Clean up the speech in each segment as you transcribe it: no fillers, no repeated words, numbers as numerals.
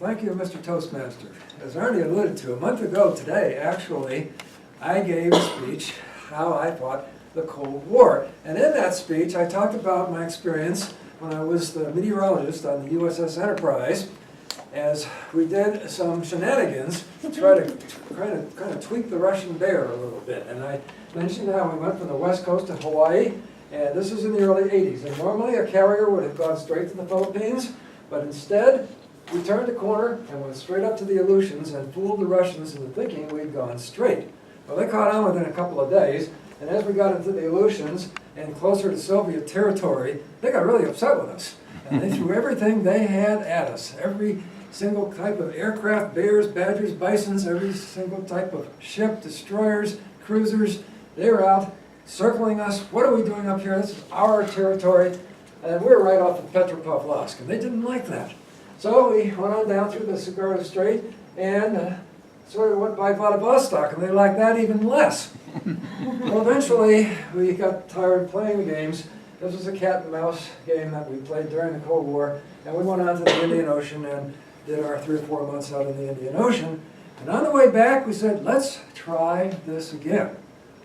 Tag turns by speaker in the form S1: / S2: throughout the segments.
S1: Thank you, Mr. Toastmaster. As Ernie alluded to, a month ago today, actually, I gave a speech how I fought the Cold War. And in that speech, I talked about my experience when I was the meteorologist on the USS Enterprise, as we did some shenanigans to try to kind of tweak the Russian bear a little bit. And I mentioned how we went from the west coast to Hawaii, and this is in the early 80s. And normally a carrier would have gone straight to the Philippines, but instead we turned the corner and went straight up to the Aleutians and fooled the Russians into thinking we'd gone straight. Well, they caught on within a couple of days, and as we got into the Aleutians and closer to Soviet territory, they got really upset with us. And they threw everything they had at us. Every single type of aircraft, bears, badgers, bisons, every single type of ship, destroyers, cruisers. They were out circling us. What are we doing up here? This is our territory. And we were right off of Petropavlovsk, and they didn't like that. So we went on down through the Sakura Strait and sort of went by Vladivostok, and they liked that even less. Well, eventually, we got tired of playing the games. This was a cat and mouse game that we played during the Cold War, and we went on to the Indian Ocean and did our 3 or 4 months out in the Indian Ocean. And on the way back, we said, let's try this again.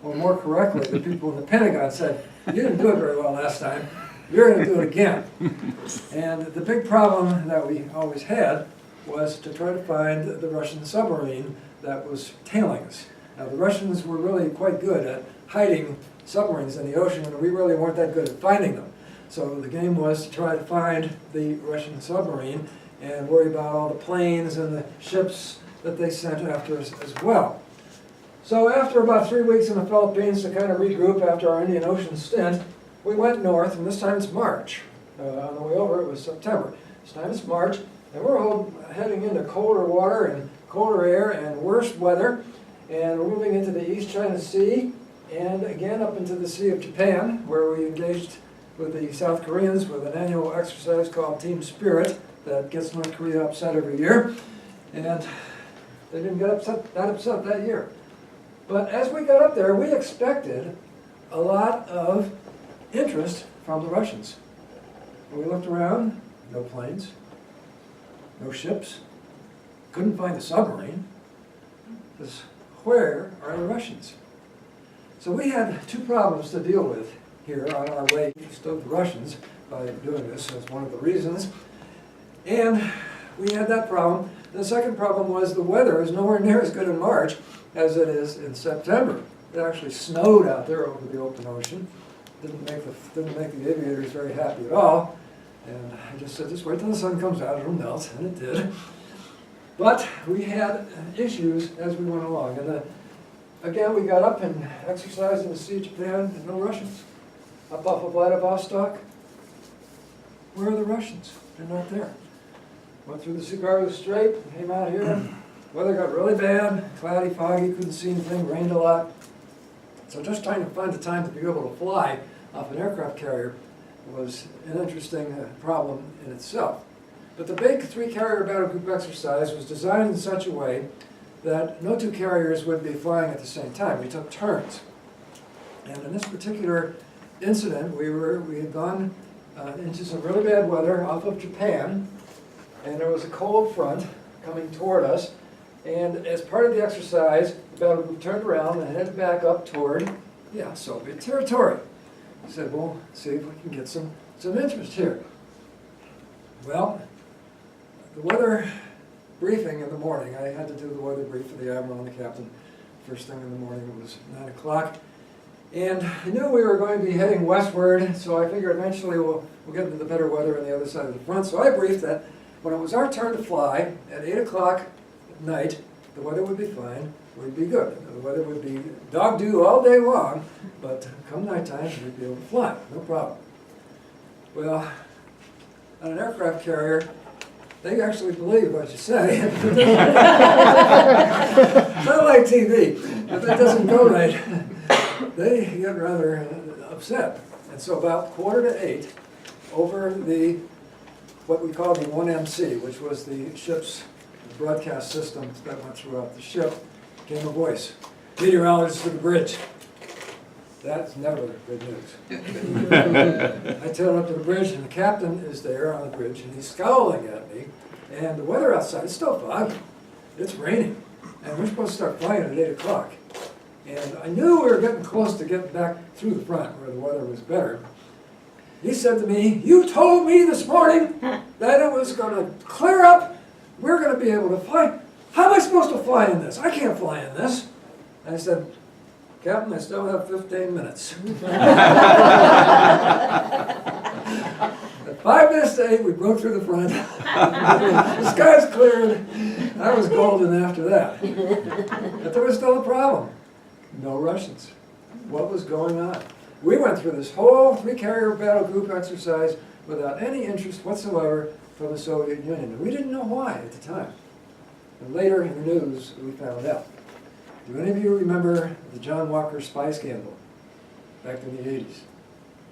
S1: Or more correctly, the people in the Pentagon said, you didn't do it very well last time. You're going to do it again. And the big problem that we always had was to try to find the Russian submarine that was tailing us. Now, the Russians were really quite good at hiding submarines in the ocean, and we really weren't that good at finding them. So the game was to try to find the Russian submarine and worry about all the planes and the ships that they sent after us as well. So after about 3 weeks in the Philippines to kind of regroup after our Indian Ocean stint, we went north, and this time it's March. On the way over, it was September. This time it's March, and we're all heading into colder water and colder air and worse weather, and we're moving into the East China Sea, and again up into the Sea of Japan, where we engaged with the South Koreans with an annual exercise called Team Spirit that gets North Korea upset every year, and they didn't get that upset that year. But as we got up there, we expected a lot of interest from the Russians. And we looked around, no planes, no ships, couldn't find a submarine. Because where are the Russians? So we had 2 problems to deal with here on our way east of the Russians by doing this as one of the reasons. And we had that problem. The second problem was the weather is nowhere near as good in March as it is in September. It actually snowed out there over the open ocean. Didn't make the aviators very happy at all. And I just said, just wait till the sun comes out, it'll melt, and it did. But we had issues as we went along. And again, we got up and exercised in the Sea of Japan, and no Russians. Up off of Vladivostok, where are the Russians? They're not there. Went through the Sakura Strait, came out here. Weather got really bad, cloudy, foggy, couldn't see anything, rained a lot. So just trying to find the time to be able to fly off an aircraft carrier was an interesting problem in itself. But the big 3-carrier battle group exercise was designed in such a way that no 2 carriers would be flying at the same time. We took turns. And in this particular incident, we had gone into some really bad weather off of Japan, and there was a cold front coming toward us. And as part of the exercise, the battle group turned around and headed back up toward, Soviet territory. We said, well, see if we can get some interest here. Well, the weather briefing in the morning, I had to do the weather brief for the admiral and the captain. First thing in the morning, it was 9 o'clock. And I knew we were going to be heading westward, so I figured eventually we'll get into the better weather on the other side of the front. So I briefed that when it was our turn to fly, at 8 o'clock at night, the weather would be fine, we'd be good. The weather would be dog-do all day long, but come nighttime, we'd be able to fly, no problem. Well, on an aircraft carrier, they actually believe what you say. It's not like TV. If it doesn't go right, they get rather upset. And so about 7:45, over what we call the 1MC, which was the ship's broadcast system that went throughout the ship, came a voice. Meteorologist to the bridge. That's never good news. I tailed up to the bridge, and the captain is there on the bridge, and he's scowling at me, And the weather outside, it's still foggy, it's raining, and we're supposed to start flying at 8 o'clock. And I knew we were getting close to getting back through the front where the weather was better. He said to me, "You told me this morning that it was going to clear up, we're going to be able to fly. How am I supposed to fly in this? I can't fly in this." And I said, "Captain, I still have 15 minutes. At 5 minutes to 8, we broke through the front. The skies cleared. I was golden after that. But there was still a problem. No Russians. What was going on? We went through this whole 3-carrier battle group exercise without any interest whatsoever from the Soviet Union. And we didn't know why at the time. And later in the news, we found out. Do any of you remember the John Walker spy scandal back in the 80s?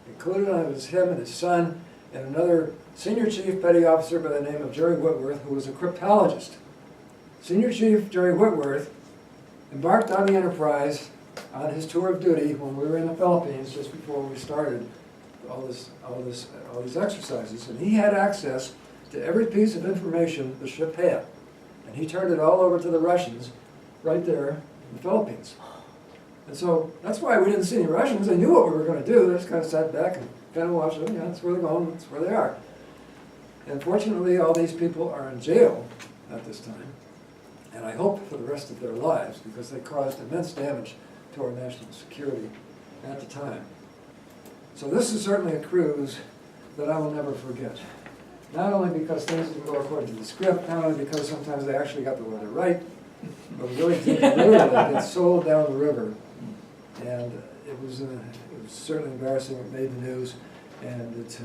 S1: Included on it was him and his son and another senior chief petty officer by the name of Jerry Whitworth, who was a cryptologist. Senior Chief Jerry Whitworth embarked on the Enterprise on his tour of duty when we were in the Philippines just before we started all these exercises, and he had access to every piece of information the ship had, and he turned it all over to the Russians right there in the Philippines. And so that's why we didn't see any Russians. They knew what we were going to do. They just kind of sat back and kind of watched them. Yeah, that's where they're going. That's where they are. And fortunately, all these people are in jail at this time, and I hope for the rest of their lives, because they caused immense damage to our national security at the time. So this is certainly a cruise that I will never forget. Not only because things didn't go according to the script, not only because sometimes they actually got the weather right, but we really did literally get sold down the river. And it was certainly embarrassing. It made the news, and it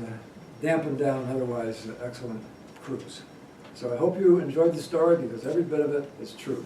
S1: dampened down an otherwise excellent cruise. So I hope you enjoyed the story, because every bit of it is true.